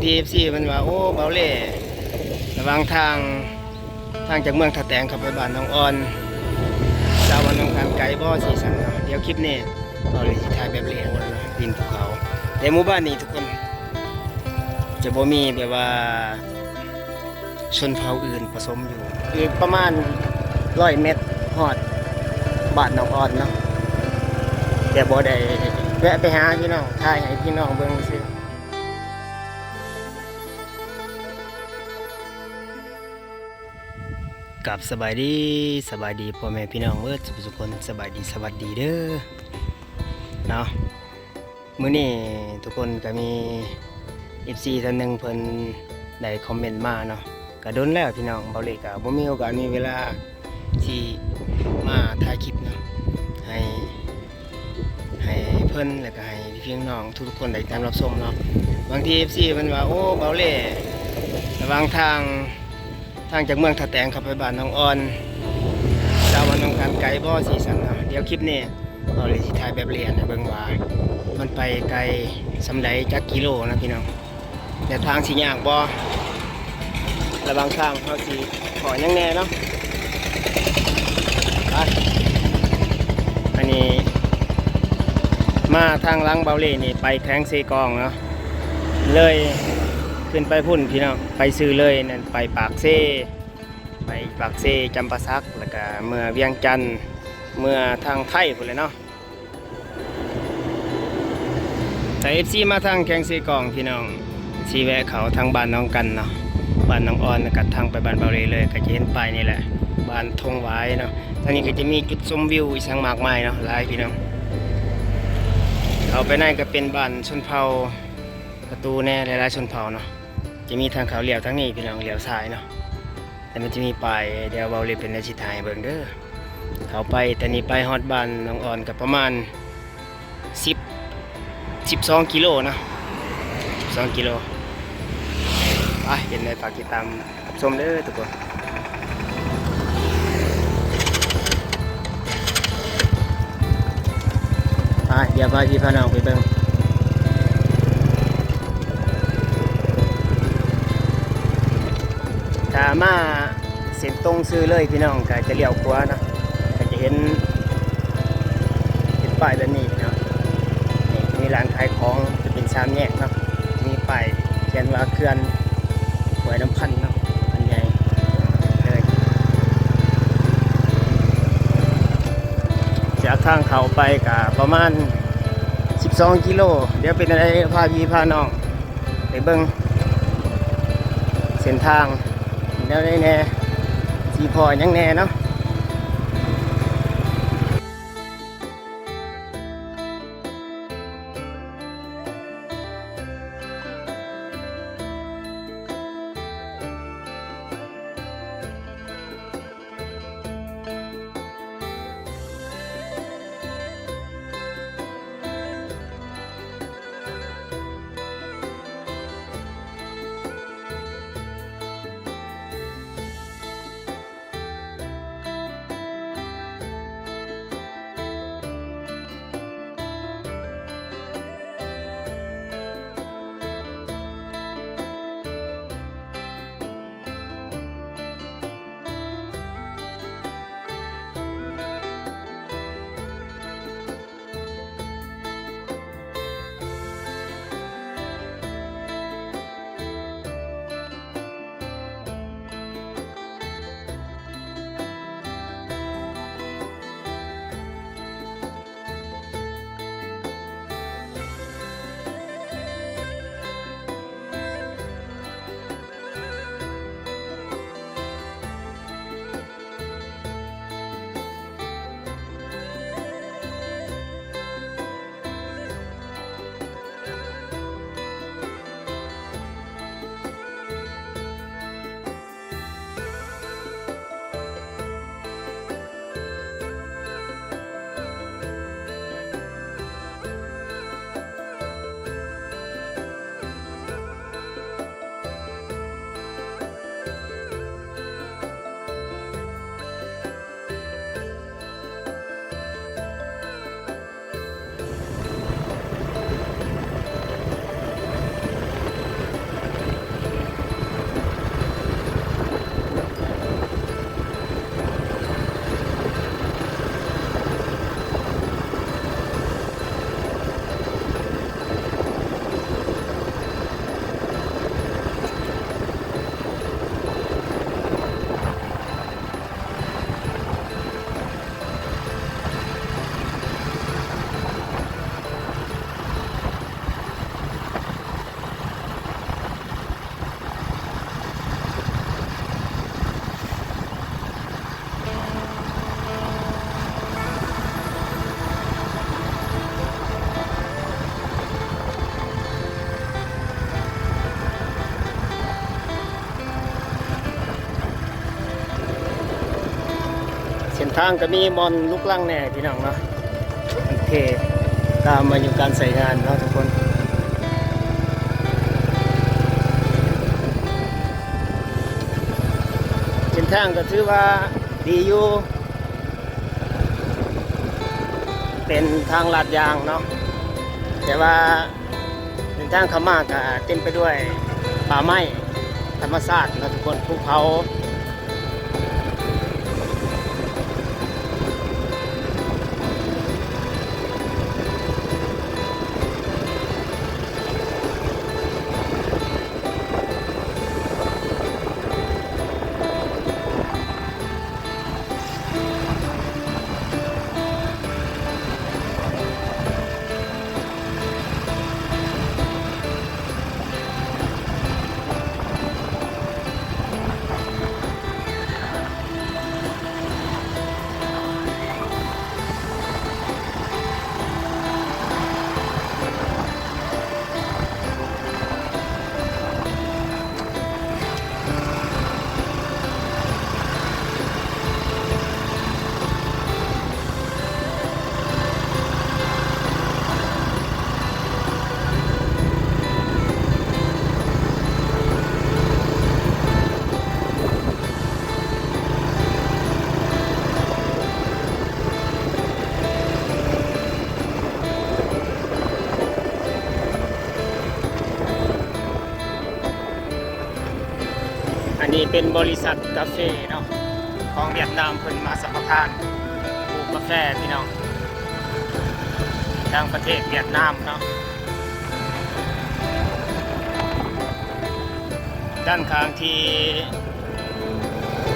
ทีเอฟซีมันว่าโอ้เบาเล่ระหว่างทางจากเมืองท่าแตงเข้าไปบ้านน้องออนดาววันน้องการไกลบ่สีสันเนาะเดี๋ยวคลิปนี้เบาเล่สิถ่ายแบบเรียงดินภูเขาแต่หมู่บ้านนี้ทุกคนจะบ่มีแบบว่าชนเผ่าอื่นผสมอยู่อีกประมาณ100 เมตรฮอดบ้านน้องออนเนาะแต่บ่ได้แวะไปหาพี่น้องถ่ายให้พี่น้องเบิ่งซื่อกับสบายดีพ่อแม่พี่น้องทุกคนสบายดีสวัสดีเด้อเนาะมื้อนี้ทุกคนก็มี FC ท่านหนึงเพิ่นได้คอมเมนต์มาเนาะก็โดนแล้วพี่น้องเบาเล็กก็บ่มีโอกาสมีเวลาที่มาถ่ายคลิปเนาะให้เพิ่นแล้วก็ให้พี่น้องทุกคนได้ตามรับชมเนาะบางที FC มันว่าโอ้เบาเล่ระหว่างทางจากเมืองท่าแตงเข้าไปบ้านน้องออนดาววันน้องการไกลบ่สีสันเนาะเดี๋ยวคลิปนี้เบาเล่สิถ่ายแบบเรียนให้เบิ่งว่ามันไปไกลสำใดจักกิโลนะพี่น้องแต่ทางสิยากบ่ระหว่างทางเฮาสิขอยังแน่เนาะไปอันนี้มาทางหลังเบาเล่นี่ไปแข้งเซกองเนาะเลยขึ้นไปพุ่นพี่น้องไปซื้อเลยนั่นไปปากเซจำปาสักแล้วก็เมื่อเวียงจันทน์เมื่อทางไทยพุ่นเลยเนาะแต่ FC มาทางแข้งเซกองพี่น้องสีแวะเขาทางบ้านน้องกันเนาะบ้านน้องออนกับทางไปบ้านเบาเล่เลยก็จะเห็นป้ายนี่แหละบ้านทงหวายเนาะทางนี้ก็จะมีจุดชมวิวอีกทั้งมากมายเนาะหลายพี่น้องเขาไปนั่นก็เป็นบ้านชนเผ่าประตูแน่หลายๆชนเผ่าเนาะจะมีทางเขาเลี้ยวทั้งนี้พี่น้องเลี้ยวซ้ายเนาะแต่มันจะมีป้ายเดี๋ยวเบาเล่เป็นในชิทายเบิ่งเด้อเขาไปแต่นี้ไปฮอดบ้านน้องออนกับประมาณ12 กิโลนะ12 กิโลไปเป็นในฝากติดตามชมเด้อทุกคนไปเดี๋ยวพาพี่พาน้องไปเบิ่งถ้ามาเส้นตรงซื้อเลยพี่น้องก็จะเลี้ยวขวานะก็จะเห็นป้ายแบบนี้เนาะนี่มีร้านขายของจะเป็น3 แยกเนาะมีป้ายเขียนว่าเขื่อนห้วยน้ำพันเนาะอันใหญ่เลยจากทางเขาไปก็ประมาณ12 กิโลเดี๋ยวเป็นอะไรพาพี่พาน้องไปเบิ่งเส้นทางเดี๋ยวได้แน่สีพอยังแน่เนาะ ทางก็มีบอลลูกลังแน่พี่น้องเนาะโอเคตามมาอยู่การใส่งานเนาะทุกคนเส้นทางก็ถือว่าดีอยู่เป็นทางลาดยางเนาะแต่ว่าเส้นทางเข้ามาก็เต็มไปด้วยป่าไม้ธรรมชาตินะทุกคนภูเขาอันนี้เป็นบริษัทกาแฟเนาะของเวียดนามเพิ่นมาสัมปทานปลูกกาแฟพี่น้องทางประเทศเวียดนามเนาะด้านข้างที่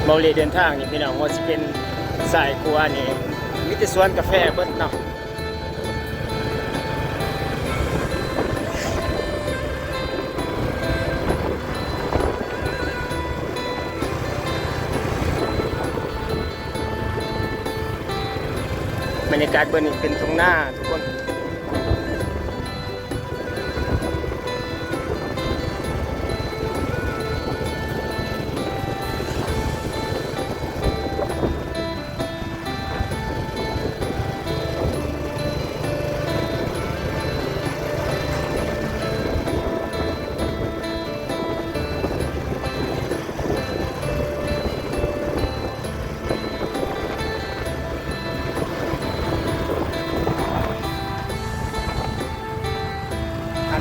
เมาเลเดินทางนี่พี่น้องว่าสิเป็นสายกัวนี่มีแต่สวนกาแฟเบิดเนาะบรรยากาศเบิดนี่เป็นทุ่งนาทุกคน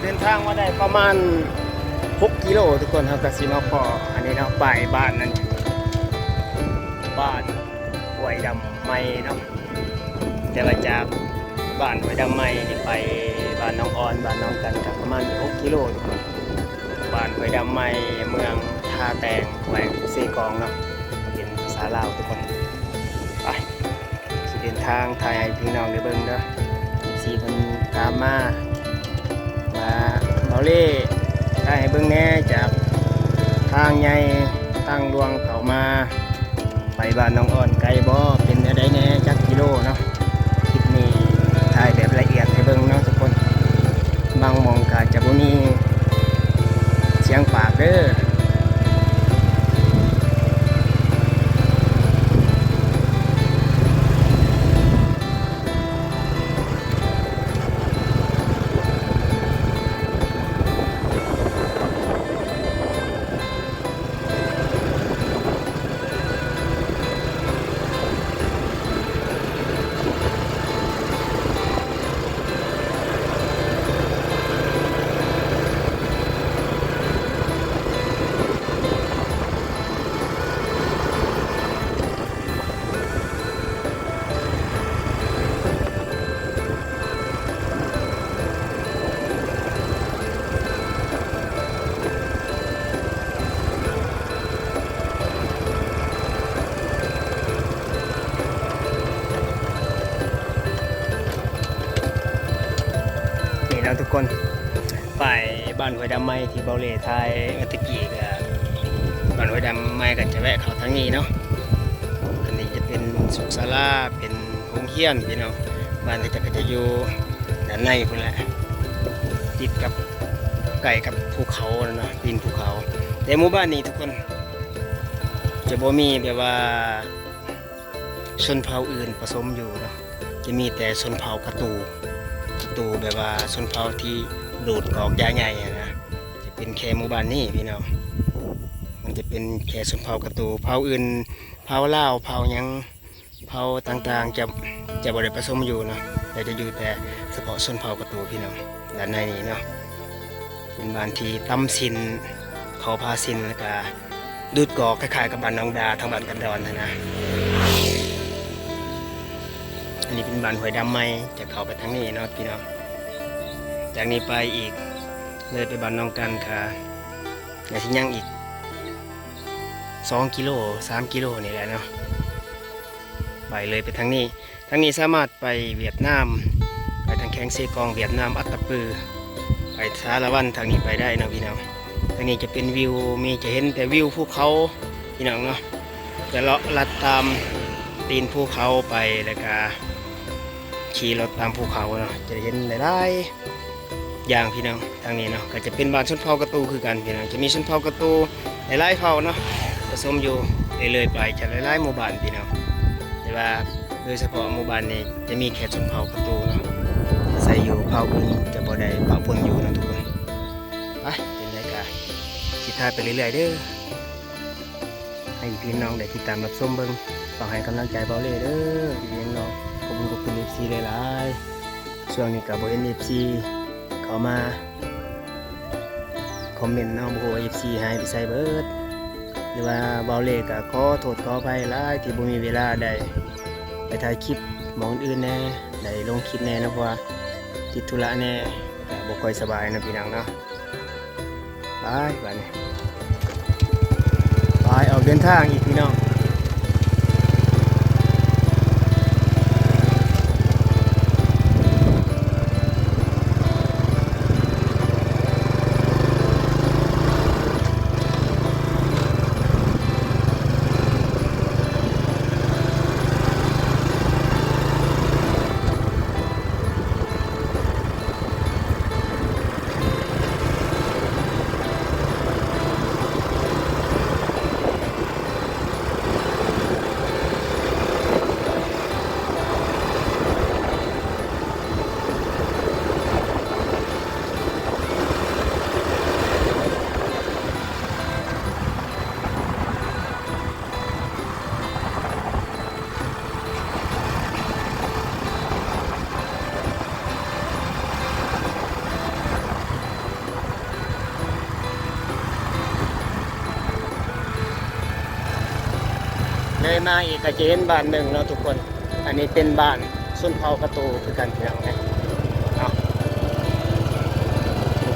เดินทางมาได้ประมาณ6 กิโลทุกคนครับกสิมาพออันนี้เนาะป้ายบ้านนั้นบ้านห้วยดำไม้เนาะแต่ว่าจากบ้านห้วยดำไม้นี่ไปบ้านน้องออนบ้านน้องกันกับประมาณ6 กิโลทุกคนบ้านห้วยดำไม้เมืองท่าแตงแขวงเซกองเนาะเป็นภาษาลาวทุกคนไปสิเดินทางถ่ายให้พี่น้องได้เบิ่งเด้อสีเพิ่นตามมาเบาเล่ได้ให้เบิ่งแน่จากทางใหญ่ตั้งดวงเขามาไปบ้านน้องอ่อนไกลบ่เป็นอะไรแน่จักกิโลเนาะคลิปนี้ถ่ายแบบละเอียดให้เบิ่งเนาะทุกคนบางมองก็จะบ่มีเสียงปากเด้อทุกคนไปบ้านห้วยดำไม้ที่เบาเล่ทายเมื่อตะกี้ก็บ้านห้วยดำไม้ก็จะแวะเข้าทางนี้เนาะอันนี้จะเป็นสุขศาลาเป็นโรงเรียนพี่น้องบ้านก็จะอยู่ด้านในพุ่นแหละติดกับไก่กับภูเขาเนาะปีนภูเขาแต่หมู่บ้านนี้ทุกคนจะบ่มีแบบว่า ชนเผ่าอื่นผสมอยู่เนาะจะมีแต่ชนเผ่ากระตูแบบว่าชนเผ่าที่ดูดกอกยาใหญ่อะนะจะเป็นแค่หมู่บ้านนี้พี่น้องมันจะเป็นแค่ชนเผ่ากระตูเผ่าอื่นเผ่าลาวเผ่าหยังเผ่าต่างๆจะบ่ได้ผสมอยู่เนาะแต่จะอยู่แต่เฉพาะชนเผ่ากระตูพี่น้องด้านในนี้เนาะเป็นบ้านที่ตำสินเขาพาสินแล้วก็ดูดกอกคล้ายๆกับบ้านน้องดาทางบ้านกันดอนนะอันนี้เป็นบ้านหอยดำไม้จะเข้าไปทางนี้เนาะพี่น้องจากนี้ไปอีกเลยไปบ้านน้องกันค่ะอย่าทิ้งยังอีก2 กิโล 3 กิโลนี่แหละเนาะไปเลยไปทางนี้สามารถไปเวียดนามไปทางแข้งเซกองเวียดนามอัตตปือไปสารวันทางนี้ไปได้นะพี่น้องทางนี้จะเป็นวิวจะเห็นแต่วิวภูเขาพี่น้องเนาะจะเลาะลัดตามตีนภูเขาไปแล้วก็ขี่รถตามภูเขาเนาะจะเห็นหลายๆอย่างพี่น้องทางนี้เนาะก็จะเป็นบ้านชนเผ่ากระตูคือกันพี่น้องจะมีชนเผ่ากระตูหลายๆเผ่าเนาะผสมอยู่เลยไปจะหลายๆหมู่บ้านพี่น้องแต่ว่าโดยเฉพาะหมู่บ้านนี้จะมีแค่ชนเผ่ากระตูเนาะใส่อยู่เผ่าอื่นจะบ่ได้ปะปนอยู่นะทุกคนไปเป็นรายการสิทายไปเรื่อยๆเด้อให้พี่น้องได้ติดตามรับชมเบิ่งฝากให้กำลังใจเบาเล่เด้อพี่น้องขอบคุณFCหลายๆช่วงนี้กับเห็น FC เข้ามาคอมเมนต์เนาะบ่ฮู้ว่า FC หายไปใส่เบิดหรือว่าเบาเล่ก็ขอโทษขออภัยหลายที่บ่มีเวลาได้ไปถ่ายคลิปหม้องอื่นแน่ได้ลงคลิปแน่นะเพราะว่าติดธุระแน่บ่ค่อยสบายนะพี่น้องเนาะไปบัดนี้ไปออกเดินทางอีกพี่น้องเลยมาอีกก็จะเห็นบ้านหนึ่งเนาะทุกคนอันนี้เป็นบ้านชนเผ่ากระตูคือกันพี่น้องนะ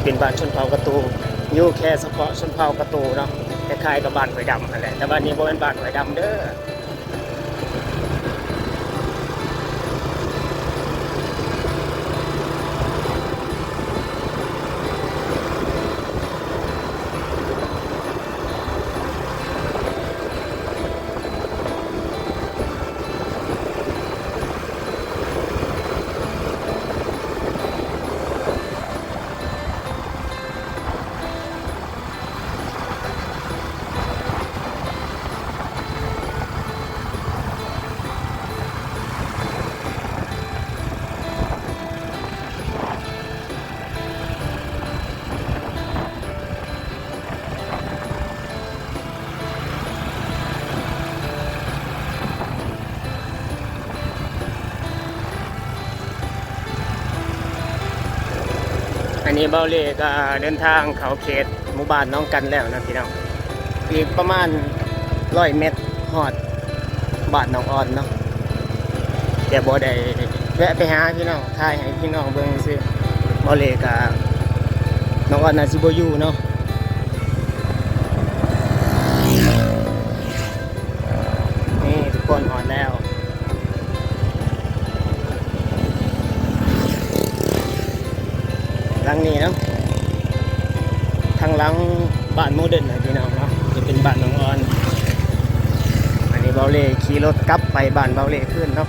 เป็นบ้านชนเผ่ากระตูอยู่แค่เฉพาะชนเผ่ากระตูเนาะคล้ายๆกับบ้านหอยดำอะไรแต่บ้านนี้บ่เป็นบ้านหอยดำเด้อันนี้เบาเล่ก็เดินทางเขาเขตหมู่บ้านน้องกันแล้วนะพี่น้องอีกประมาณ100 เมตรฮอดบ้านน้องอ่อนเนาะแต่บ่ได้แวะไปหาพี่น้องถ่ายให้พี่น้องเบิ่งซื่อเบาเล่ก็น้องอ่อนน่าสิบ่อยู่เนาะนี่ทุกคนฮอดแล้วหลังนี้เนาะทางหลังบ้านโมเดิร์นนะพี่น้องเนาะจะเป็นบ้านน้องออนอันนี้เบาเล่ขี่รถกลับไปบ้านเบาเล่ขึ้นเนาะ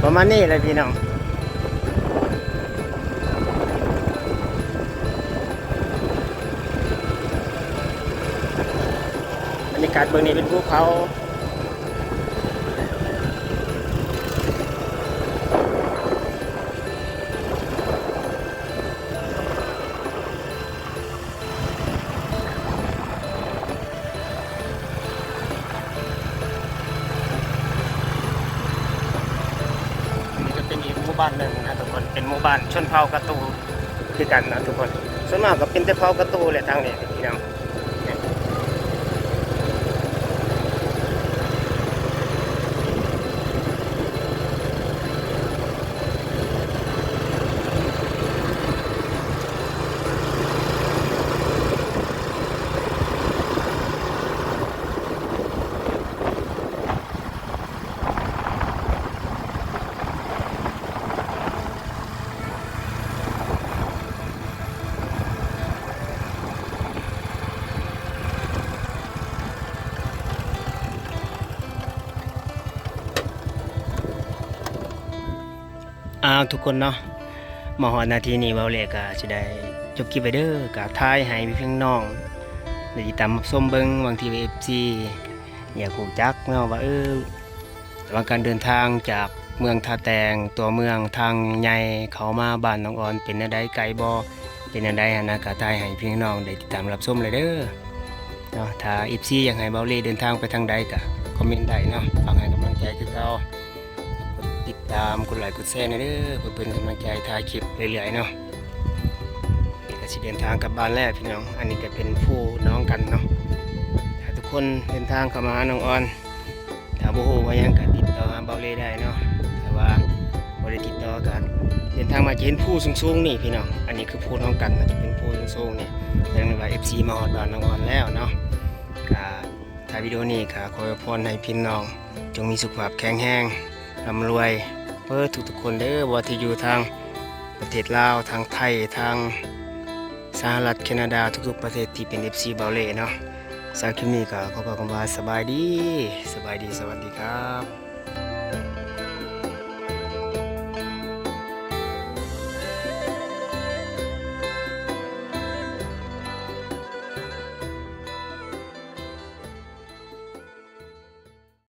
ประมาณนี้เลยพี่น้องบรรยากาศเบื้องนี้เป็นภูเขา บ้านหนึ่งนะทุกคนเป็นหมู่บ้านชนเผ่ากระตูคือกันนะทุกคนส่วนมากก็เป็นแต่เผ่ากระตูแหละทางนี้พี่น้องทุกคนเนาะมาฮอดนาทีนี้เว้าแลก็สิได้จบคลิปไว้เด้อก็ทายให้พี่น้องได้ติดตามรับชมเบิ่งบางที FC อยากรู้จักเนาะว่าระหว่างการเดินทางจากเมืองท่าแตงตัวเมืองทางใหญ่เข้ามาบ้านน้องออนเป็นแนวใดไกลบ่เป็นแนวใดหันนะก็ทายให้พี่น้องได้ติดตามรับชมเลยเด้อเนาะถ้า FC อยากให้เบาเล่เดินทางไปทางใดก็คอมเมนต์ได้เนาะฝากให้กำลังใจคือเก่ากดติดตามกดไลค์กดแชร์เด้อเพื่อเป็นกำลังใจถ่ายคลิปเรื่อยๆเนาะก็สิเดินทางกลับบ้านแล้วพี่น้องอันนี้ก็เป็นผู้น้องกันเนาะถ้าทุกคนเดินทางเข้ามาหาน้องออนถ้าบ่ฮู้ว่าหยังก็ติดต่อหาเบาเล่ได้เนาะแต่ว่าบ่ได้ติดต่อกันเดินทางมาจะเห็นผู้สูงๆนี่พี่น้องอันนี้คือผู้น้องกันจะเป็นผู้สูงๆนี่แสดงว่า FC มาฮอดบ้านน้องออนแล้วเนาะก็ถ่ายวิดีโอนี้ก็ขออวยพรให้พี่น้องจงมีสุขภาพแข็งแรงร่ำรวยเพื่อทุกๆคนเด้อบ่ว่าที่อยู่ทางประเทศลาวทางไทยทางสหรัฐแคนาดาทุกๆประเทศที่เป็น FC เบาเล่เนาะสำหรับคลิปนี้ก็ขอบอกคำว่าสบายดีสวัสดีครับ